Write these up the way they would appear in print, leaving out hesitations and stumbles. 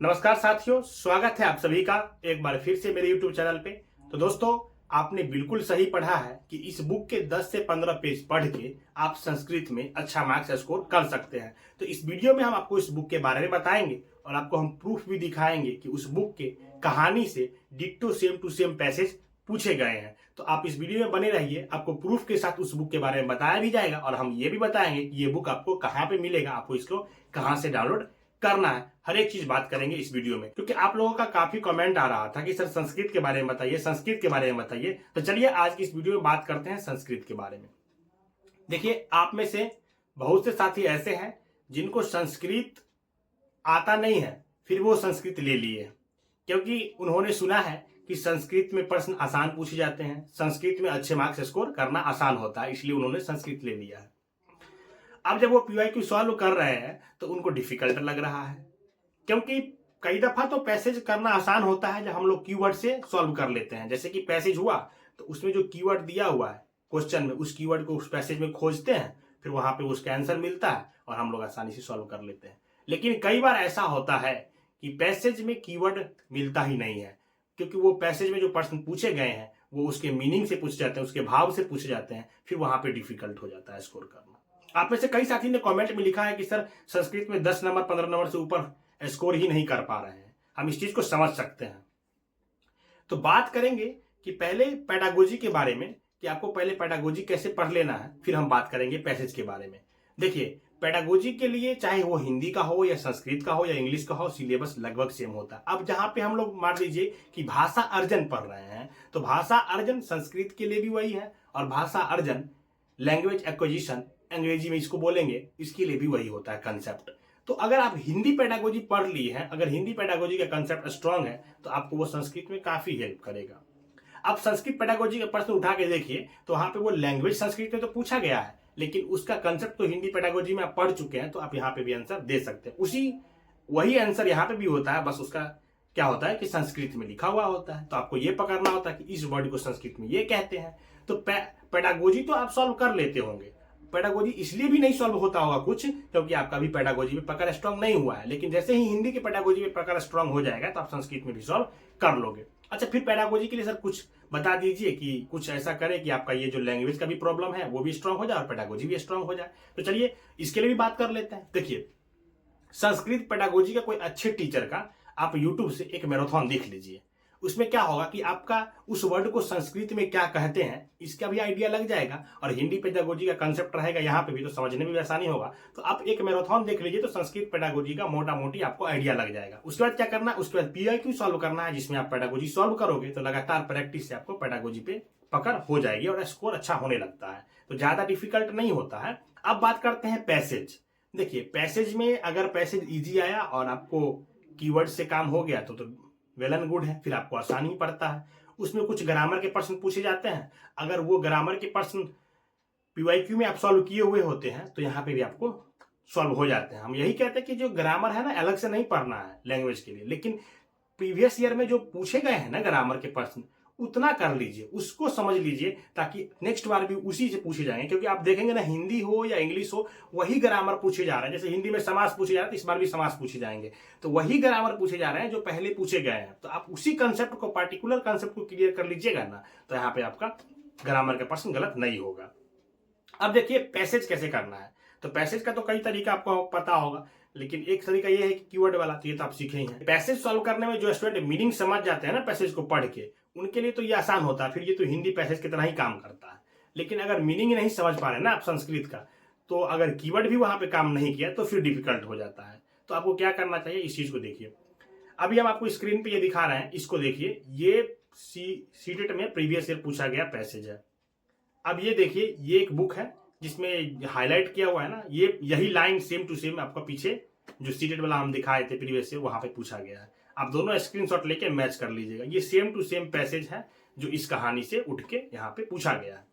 नमस्कार साथियों, स्वागत है आप सभी का एक बार फिर से मेरे YouTube चैनल पे। तो दोस्तों, आपने बिल्कुल सही पढ़ा है कि इस बुक के 10 से 15 पेज पढ़ के आप संस्कृत में अच्छा मार्क्स स्कोर कर सकते हैं। तो इस वीडियो में हम आपको इस बुक के बारे में बताएंगे और आपको हम प्रूफ भी दिखाएंगे कि उस बुक के कहानी से ditto same to same passage पूछे गए हैं। तो आप इस वीडियो में बने रहिए, आपको प्रूफ के साथ उस बुक के बारे में बताया भी जाएगा और हम ये भी बताएंगे कि ये बुक आपको कहाँ पे मिलेगा, आपको इसको कहाँ से डाउनलोड करना है। हर एक चीज बात करेंगे इस वीडियो में, क्योंकि आप लोगों का काफी कमेंट आ रहा था कि सर संस्कृत के बारे में बताइए, संस्कृत के बारे में बताइए। तो चलिए आज की इस वीडियो में बात करते हैं संस्कृत के बारे में। देखिए, आप में से बहुत से साथी ऐसे हैं जिनको संस्कृत आता नहीं है, फिर वो संस्कृत ले लिए क्योंकि उन्होंने सुना है कि संस्कृत में प्रश्न आसान पूछे जाते हैं, संस्कृत में अच्छे मार्क्स स्कोर करना आसान होता है, इसलिए उन्होंने संस्कृत ले लिया है। अब जब वो पीवाईक्यू सॉल्व कर रहे हैं तो उनको डिफिकल्ट लग रहा है, क्योंकि कई दफा तो पैसेज करना आसान होता है जब हम लोग कीवर्ड से सॉल्व कर लेते हैं। जैसे कि पैसेज हुआ तो उसमें जो कीवर्ड दिया हुआ है क्वेश्चन में, उस कीवर्ड को उस पैसेज में खोजते हैं, फिर वहां पे उसका आंसर मिलता है और हम लोग आसानी से सॉल्व कर लेते हैं। लेकिन कई बार ऐसा होता है कि पैसेज में कीवर्ड मिलता ही नहीं है, क्योंकि वो पैसेज में जो प्रश्न पूछे गए हैं वो उसके मीनिंग से पूछे जाते हैं, उसके भाव से पूछे जाते हैं, फिर वहां पे डिफिकल्ट हो जाता है स्कोर करना। आप में से कई साथी ने कमेंट में लिखा है कि सर संस्कृत में 10 नंबर 15 नंबर से ऊपर स्कोर ही नहीं कर पा रहे हैं। हम इस चीज को समझ सकते हैं। तो बात करेंगे कि पहले पेडागोजी के बारे में, कि आपको पहले पेडागोजी कैसे पढ़ लेना है, फिर हम बात करेंगे पैसेज के बारे में। देखिए, पेडागोजी के लिए चाहे वो हिंदी का हो या संस्कृत का हो या इंग्लिश का हो, सिलेबस लगभग सेम होता है। अब जहां पे हम लोग मान लीजिए कि भाषा अर्जन पढ़ रहे हैं, तो भाषा अर्जन संस्कृत के लिए भी वही है और भाषा अर्जन लैंग्वेज एक्विजिशन अंग्रेजी में इसको बोलेंगे, इसके लिए भी वही होता है कंसेप्ट। तो अगर आप हिंदी पेडागोजी पढ़ ली है, अगर हिंदी पेडागोजी का कंसेप्ट स्ट्रांग है, तो आपको वो संस्कृत में काफी हेल्प करेगा। आप संस्कृत पेडागोजी का प्रश्न उठा के देखिए तो वहां पे वो लैंग्वेज संस्कृत में तो पूछा गया है, लेकिन उसका कंसेप्ट तो हिंदी पेडागोजी में आप पढ़ चुके हैं, तो आप यहाँ पे भी आंसर दे सकते हैं। वही आंसर यहाँ पे भी होता है, बस उसका क्या होता है कि संस्कृत में लिखा हुआ होता है। तो आपको ये पकड़ना होता है कि इस वर्ड को संस्कृत में ये कहते हैं। तो पेडागोजी तो आप सॉल्व कर लेते होंगे। पेडागोजी इसलिए भी नहीं सॉल्व होता होगा कुछ, क्योंकि आपका भी पेडागोजी में पकड़ स्ट्रांग नहीं हुआ है। लेकिन जैसे ही हिंदी के पेडागोजी में पकड़ स्ट्रांग हो जाएगा तो आप संस्कृत में भी सॉल्व कर लोगे। अच्छा, फिर पेडागोजी के लिए सर कुछ बता दीजिए कि कुछ ऐसा करे कि आपका ये जो लैंग्वेज का भी प्रॉब्लम है वो भी स्ट्रांग हो जाए और पेडागोजी भी स्ट्रांग हो जाए। तो चलिए इसके लिए भी बात कर लेते हैं। देखिए, संस्कृत पेडागोजी का कोई अच्छे टीचर का आप यूट्यूब से एक मैराथन देख लीजिए। उसमें क्या होगा कि आपका उस वर्ड को संस्कृत में क्या कहते हैं इसका भी आइडिया लग जाएगा और हिंदी पेडागोजी का कंसेप्ट रहेगा यहाँ पे भी, तो समझने में भी आसानी होगा। तो आप एक मैराथन देख लीजिए तो संस्कृत पेडागोजी का मोटा मोटी आपको आइडिया लग जाएगा। उसके बाद क्या करना है, उसके बाद पीआईक्यू सॉल्व करना है, जिसमें आप पेडागोजी सॉल्व करोगे तो लगातार प्रैक्टिस से आपको पेडागोजी पे पकड़ हो जाएगी और स्कोर अच्छा होने लगता है। तो ज्यादा डिफिकल्ट नहीं होता है। अब बात करते हैं पैसेज। देखिए, पैसेज में अगर पैसेज इजी आया और आपको कीवर्ड से काम हो गया तो वेल एंड गुड है, फिर आपको आसानी ही पड़ता है। उसमें कुछ ग्रामर के प्रश्न पूछे जाते हैं, अगर वो ग्रामर के प्रश्न पीवाईक्यू में आप सॉल्व किए हुए होते हैं तो यहाँ पे भी आपको सॉल्व हो जाते हैं। हम यही कहते हैं कि जो ग्रामर है ना, अलग से नहीं पढ़ना है लैंग्वेज के लिए, लेकिन प्रीवियस ईयर में जो पूछे गए हैं ना ग्रामर के प्रश्न, उतना कर लीजिए, उसको समझ लीजिए, ताकि नेक्स्ट बार भी उसी से पूछे जाएंगे। क्योंकि आप देखेंगे ना, हिंदी हो या इंग्लिश हो, वही ग्रामर पूछे जा रहे हैं। जैसे हिंदी में समास पूछे जा रहे हैं, तो इस बार भी समास पूछे जाएंगे, तो वही ग्रामर पूछे जा रहे हैं जो पहले पूछे गए हैं। तो आप उसी कंसेप्ट को, पार्टिकुलर कंसेप्ट को क्लियर कर लीजिएगा ना, तो यहाँ पे आपका ग्रामर का प्रश्न गलत नहीं होगा। अब देखिए पैसेज कैसे करना है। तो पैसेज का तो कई तरीका आपको पता होगा, लेकिन एक तरीका ये है कि कीवर्ड वाला, तो ये तो आप सीखे ही हैं। पैसेज सॉल्व करने में जो स्टूडेंट मीनिंग समझ जाते हैं ना पैसेज को पढ़ के, उनके लिए तो ये आसान होता है, फिर ये तो हिंदी पैसेज की तरह ही काम करता है। लेकिन अगर मीनिंग नहीं समझ पा रहे ना आप संस्कृत का, तो अगर कीवर्ड भी वहां पे काम नहीं किया तो फिर डिफिकल्ट हो जाता है। तो आपको क्या करना चाहिए, इस चीज को देखिए। अभी हम आपको स्क्रीन पे ये दिखा रहे हैं, इसको देखिए। ये सीटेट में प्रीवियस ईयर पूछा गया पैसेज है। अब ये देखिए, ये एक बुक है जिसमें हाईलाइट किया हुआ है ना, ये यही लाइन सेम टू सेम आपका पीछे जो सीटेड वाला हम दिखाए थे प्रीवियस ईयर, वहां पे पूछा गया है। आप दोनों स्क्रीनशॉट लेके मैच कर लीजिएगा। ये सेम टू सेम पैसेज है जो इस कहानी से उठ के यहाँ पे पूछा गया है।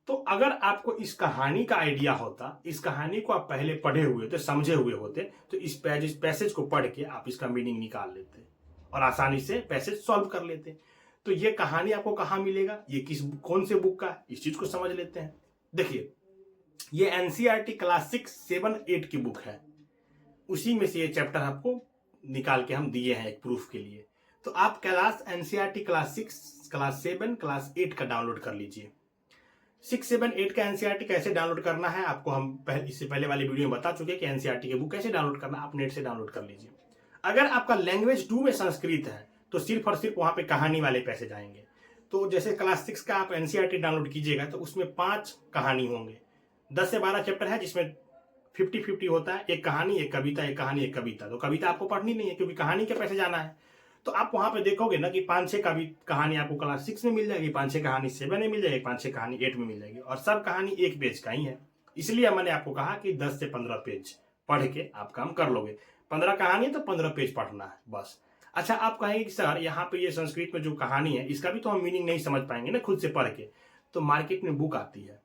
तो अगर आपको इस कहानी का आइडिया होता, इस कहानी को आप पहले पढ़े हुए थे, समझे हुए होते, तो इस पैसेज को पढ़ के आप इसका मीनिंग निकाल लेते और आसानी से पैसेज सॉल्व कर लेते। तो ये कहानी आपको कहाँ मिलेगा, ये कौन से बुक का, इस चीज को समझ लेते हैं। देखिए, ये एनसीईआरटी क्लास 6, 7, 8 की बुक है, उसी में से ये चैप्टर आपको निकाल के हम दिए हैं एक प्रूफ के लिए। तो आप class NCERT class 6, class 7, class 8 का डाउनलोड कर लीजिए। 6, 7, 8 का एनसीईआरटी कैसे डाउनलोड करना है आपको हम इससे पहले वाली वीडियो में बता चुके हैं कि एनसीईआरटी की बुक कैसे डाउनलोड करना है, आप नेट से डाउनलोड कर लीजिए। अगर आपका लैंग्वेज 2 में संस्कृत है तो सिर्फ और सिर्फ वहां पे कहानी वाले पैसे जाएंगे। तो जैसे क्लास 6 का आप एनसीईआरटी डाउनलोड कीजिएगा तो उसमें 5 कहानी होंगे, 10 से 12 चैप्टर है जिसमें 50-50 होता है, एक कहानी एक कविता, एक कहानी एक कविता। तो कविता आपको पढ़नी नहीं है क्योंकि कहानी के पैसे जाना है। तो आप वहां पे देखोगे ना कि 5-6 कहानी आपको क्लास 6 में मिल जाएगी, 5-6 कहानी 7 में मिल जाएगी, 5-6 कहानी 8 में मिल जाएगी, और सब कहानी एक पेज का ही है। इसलिए मैंने आपको कहा कि 10 से 15 पेज पढ़ के आप काम कर लोगे। 15 कहानी तो 15 पेज पढ़ना है बस। अच्छा, आप कहेंगे कि सर यहाँ पे ये संस्कृत में जो कहानी है इसका भी तो हम मीनिंग नहीं समझ पाएंगे ना खुद से पढ़ के। तो मार्केट में बुक आती है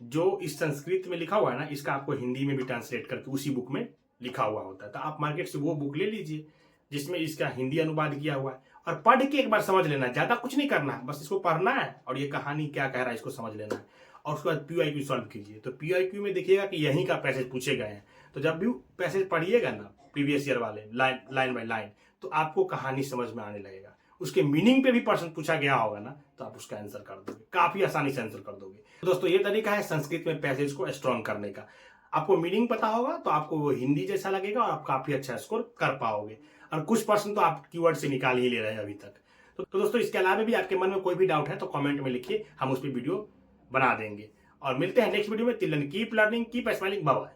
जो इस संस्कृत में लिखा हुआ है ना, इसका आपको हिंदी में भी ट्रांसलेट करके उसी बुक में लिखा हुआ होता है। तो आप मार्केट से वो बुक ले लीजिए जिसमें इसका हिंदी अनुवाद किया हुआ है, और पढ़ के एक बार समझ लेना है। ज्यादा कुछ नहीं करना है, बस इसको पढ़ना है और ये कहानी क्या कह रहा है इसको समझ लेना है, और उसके बाद PYQ सॉल्व कीजिए। तो PYQ में देखिएगा कि यहीं का पैसेज पूछे गए हैं। तो जब भी पैसेज पढ़िएगा ना प्रीवियस ईयर वाले लाइन बाय लाइन, तो आपको कहानी समझ में आने लगेगा। उसके मीनिंग पे भी प्रश्न पूछा गया होगा ना तो आप उसका आंसर कर दोगे, काफी आसानी से आंसर कर दोगे। तो दोस्तों ये तरीका है संस्कृत में पैसेज को स्ट्रॉन्ग करने का। आपको मीनिंग पता होगा तो आपको वो हिंदी जैसा लगेगा और आप काफी अच्छा स्कोर कर पाओगे। और कुछ प्रश्न तो आप कीवर्ड से निकाल ही ले रहे हैं अभी तक। तो दोस्तों इसके अलावा भी आपके मन में कोई भी डाउट है तो कमेंट में लिखिए, हम उस पर वीडियो बना देंगे। और मिलते हैं नेक्स्ट वीडियो में। Till then keep learning, keep smiling, bye bye.